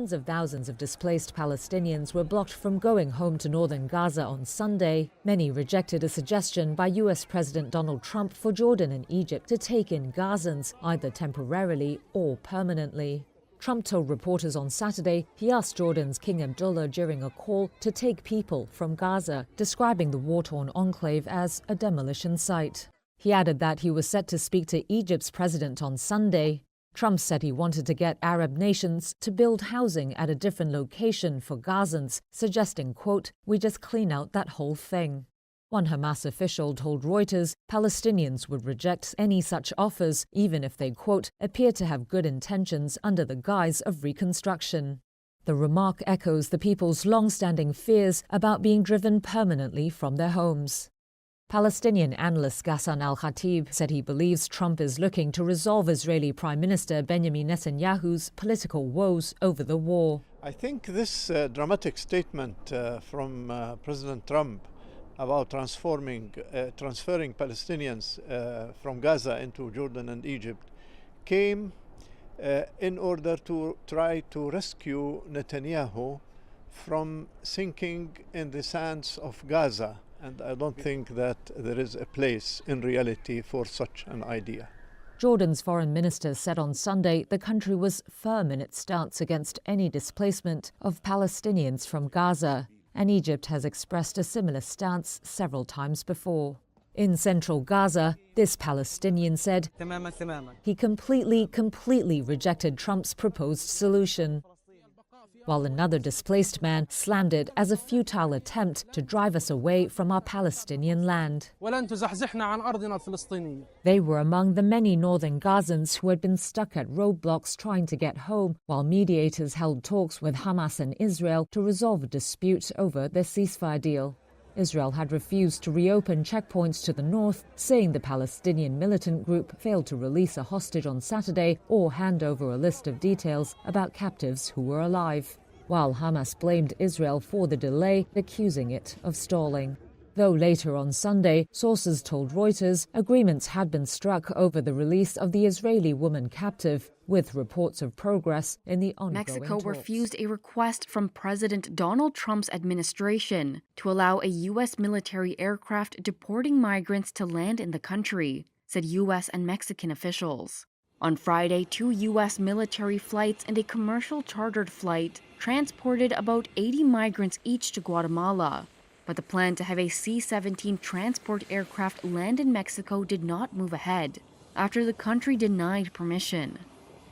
tens of thousands of displaced Palestinians were blocked from going home to northern Gaza on Sunday. Many rejected a suggestion by U.S. President Donald Trump for Jordan and Egypt to take in Gazans, either temporarily or permanently. Trump told reporters on Saturday he asked Jordan's King Abdullah during a call to take people from Gaza, describing the war-torn enclave as a demolition site. He added that he was set to speak to Egypt's president on Sunday. Trump said he wanted to get Arab nations to build housing at a different location for Gazans, suggesting, quote, "We just clean out that whole thing." One Hamas official told Reuters Palestinians would reject any such offers, even if they, quote, "appear to have good intentions under the guise of reconstruction." The remark echoes the people's long-standing fears about being driven permanently from their homes. Palestinian analyst Ghassan al-Khatib said he believes Trump is looking to resolve Israeli Prime Minister Benjamin Netanyahu's political woes over the war. I think this dramatic statement from President Trump about transferring Palestinians from Gaza into Jordan and Egypt came in order to try to rescue Netanyahu from sinking in the sands of Gaza. And I don't think that there is a place in reality for such an idea. Jordan's foreign minister said on Sunday the country was firm in its stance against any displacement of Palestinians from Gaza, and Egypt has expressed a similar stance several times before. In central Gaza, this Palestinian said he completely rejected Trump's proposed solution, while another displaced man slammed it as a futile attempt to drive us away from our Palestinian land. They were among the many northern Gazans who had been stuck at roadblocks trying to get home, while mediators held talks with Hamas and Israel to resolve a dispute over their ceasefire deal. Israel had refused to reopen checkpoints to the north, saying the Palestinian militant group failed to release a hostage on Saturday or hand over a list of details about captives who were alive, while Hamas blamed Israel for the delay, accusing it of stalling. Though later on Sunday, sources told Reuters agreements had been struck over the release of the Israeli woman captive, with reports of progress in the ongoing Mexico talks. refused a request from President Donald Trump's administration to allow a U.S. military aircraft deporting migrants to land in the country, said U.S. and Mexican officials. On Friday, 2 U.S. military flights and a commercial chartered flight transported about 80 migrants each to Guatemala. But the plan to have a C-17 transport aircraft land in Mexico did not move ahead after the country denied permission.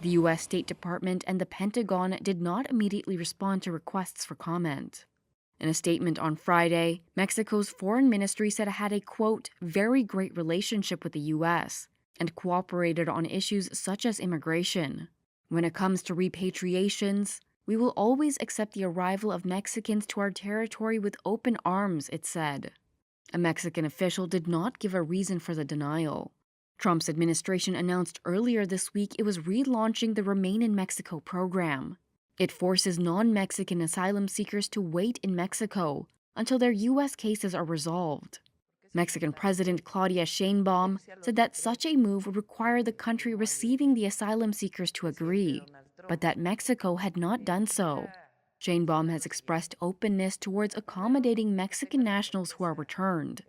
The U.S. State Department and the Pentagon did not immediately respond to requests for comment. In a statement on Friday, Mexico's foreign ministry said it had a, quote, "very great relationship with the U.S. and cooperated on issues such as immigration. When it comes to repatriations, we will always accept the arrival of Mexicans to our territory with open arms," it said. A Mexican official did not give a reason for the denial. Trump's administration announced earlier this week it was relaunching the Remain in Mexico program. It forces non-Mexican asylum seekers to wait in Mexico until their U.S. cases are resolved. Mexican President Claudia Sheinbaum said that such a move would require the country receiving the asylum seekers to agree, but that Mexico had not done so. Sheinbaum has expressed openness towards accommodating Mexican nationals who are returned.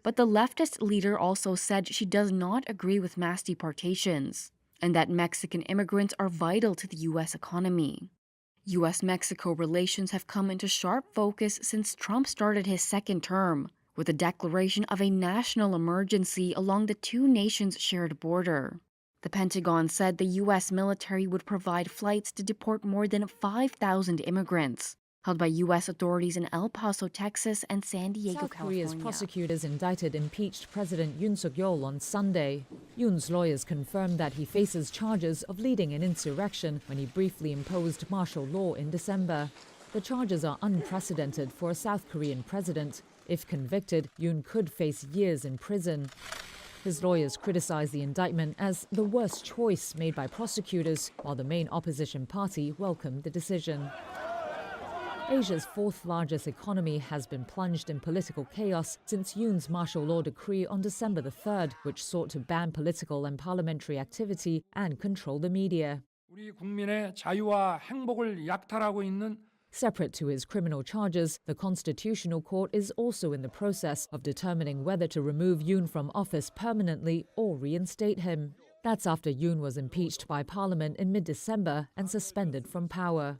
But the leftist leader also said she does not agree with mass deportations, and that Mexican immigrants are vital to the U.S. economy. U.S.-Mexico relations have come into sharp focus since Trump started his second term, with the declaration of a national emergency along the two nations' shared border. The Pentagon said the U.S. military would provide flights to deport more than 5,000 immigrants, held by U.S. authorities in El Paso, Texas, and San Diego, South California. Korea's prosecutors indicted impeached President Yoon Yeol on Sunday. Yoon's lawyers confirmed that he faces charges of leading an insurrection when he briefly imposed martial law in December. The charges are unprecedented for a South Korean president. If convicted, Yoon could face years in prison. His lawyers criticized the indictment as the worst choice made by prosecutors, while the main opposition party welcomed the decision. Asia's fourth-largest economy has been plunged in political chaos since Yoon's martial law decree on December the 3rd, which sought to ban political and parliamentary activity and control the media. 우리 국민의 자유와 행복을 약탈하고 있는 Separate to his criminal charges, the Constitutional Court is also in the process of determining whether to remove Yoon from office permanently or reinstate him. That's after Yoon was impeached by Parliament in mid-December and suspended from power.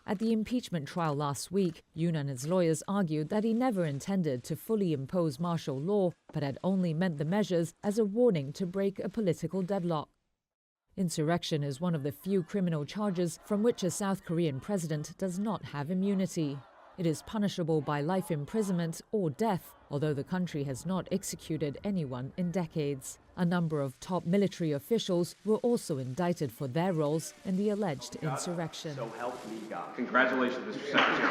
At the impeachment trial last week, Yoon and his lawyers argued that he never intended to fully impose martial law, but had only meant the measures as a warning to break a political deadlock. Insurrection is one of the few criminal charges from which a South Korean president does not have immunity. It is punishable by life imprisonment or death, although the country has not executed anyone in decades. A number of top military officials were also indicted for their roles in the alleged insurrection. So help me God. Congratulations, Mr. Secretary.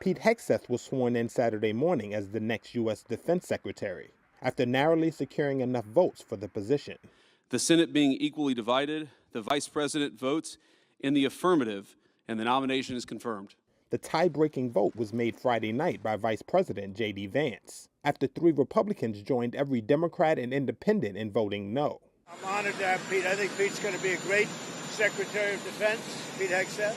Pete Hegseth was sworn in Saturday morning as the next U.S. Defense Secretary, after narrowly securing enough votes for the position. The Senate being equally divided, the Vice President votes in the affirmative, and the nomination is confirmed. The tie-breaking vote was made Friday night by Vice President J.D. Vance, after 3 Republicans joined every Democrat and independent in voting no. I'm honored to have Pete. I think Pete's going to be a great Secretary of Defense, Pete Hegseth,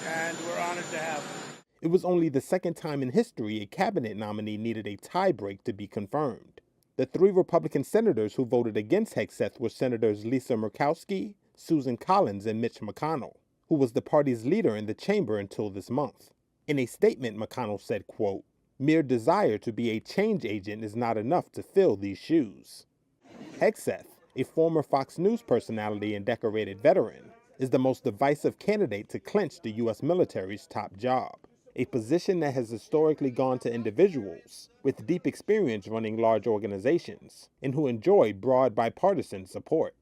and we're honored to have him. It was only the second time in history a cabinet nominee needed a tie-break to be confirmed. The 3 Republican senators who voted against Hegseth were Senators Lisa Murkowski, Susan Collins, and Mitch McConnell, who was the party's leader in the chamber until this month. In a statement, McConnell said, quote, "Mere desire to be a change agent is not enough to fill these shoes." Hegseth, a former Fox News personality and decorated veteran, is the most divisive candidate to clinch the U.S. military's top job, a position that has historically gone to individuals with deep experience running large organizations and who enjoy broad bipartisan support.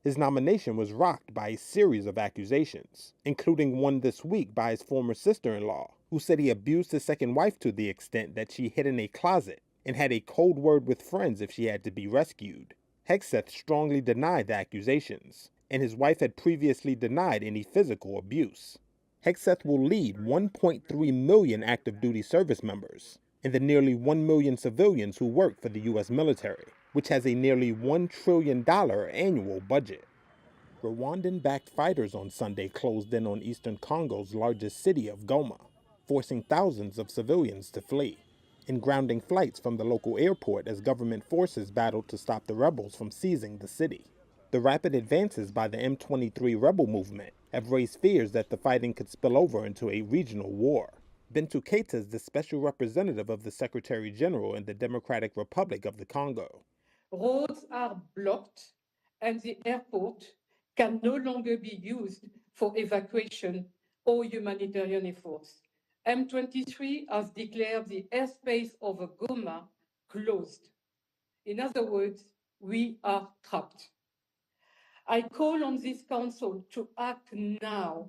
His nomination was rocked by a series of accusations, including one this week by his former sister-in-law, who said he abused his second wife to the extent that she hid in a closet and had a cold word with friends if she had to be rescued. Hegseth strongly denied the accusations, and his wife had previously denied any physical abuse. Hegseth will lead 1.3 million active duty service members and the nearly 1 million civilians who work for the U.S. military, which has a nearly $1 trillion annual budget. Rwandan-backed fighters on Sunday closed in on eastern Congo's largest city of Goma, forcing thousands of civilians to flee, and grounding flights from the local airport as government forces battled to stop the rebels from seizing the city. The rapid advances by the M23 rebel movement have raised fears that the fighting could spill over into a regional war. Bintou Keita is the special representative of the Secretary General in the Democratic Republic of the Congo. Roads are blocked and the airport can no longer be used for evacuation or humanitarian efforts. M23 has declared the airspace over Goma closed. In other words, we are trapped. I call on this council to act now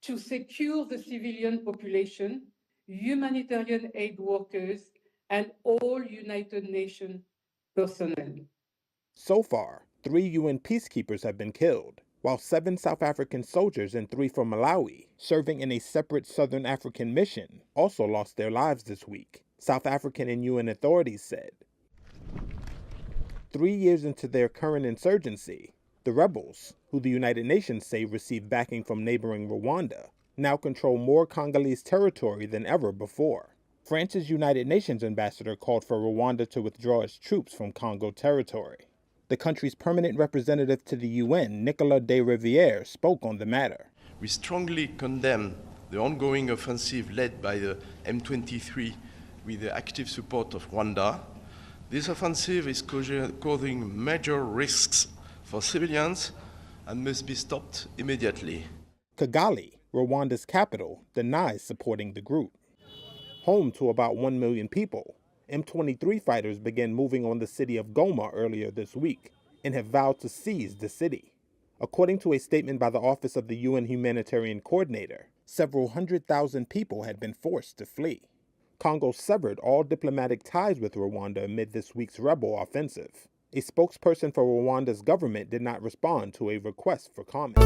to secure the civilian population, humanitarian aid workers, and all United Nations personnel. So far, 3 UN peacekeepers have been killed, while 7 South African soldiers and 3 from Malawi, serving in a separate Southern African mission, also lost their lives this week, South African and UN authorities said. 3 years into their current insurgency, the rebels, who the United Nations say received backing from neighboring Rwanda, now control more Congolese territory than ever before. France's United Nations ambassador called for Rwanda to withdraw its troops from Congo territory. The country's permanent representative to the UN, Nicolas de Rivière, spoke on the matter. We strongly condemn the ongoing offensive led by the M23 with the active support of Rwanda. This offensive is causing major risks for civilians and must be stopped immediately. Kigali, Rwanda's capital, denies supporting the group. Home to about 1 million people, M23 fighters began moving on the city of Goma earlier this week and have vowed to seize the city. According to a statement by the Office of the UN Humanitarian Coordinator, several 100,000 people had been forced to flee. Congo severed all diplomatic ties with Rwanda amid this week's rebel offensive. A spokesperson for Rwanda's government did not respond to a request for comment.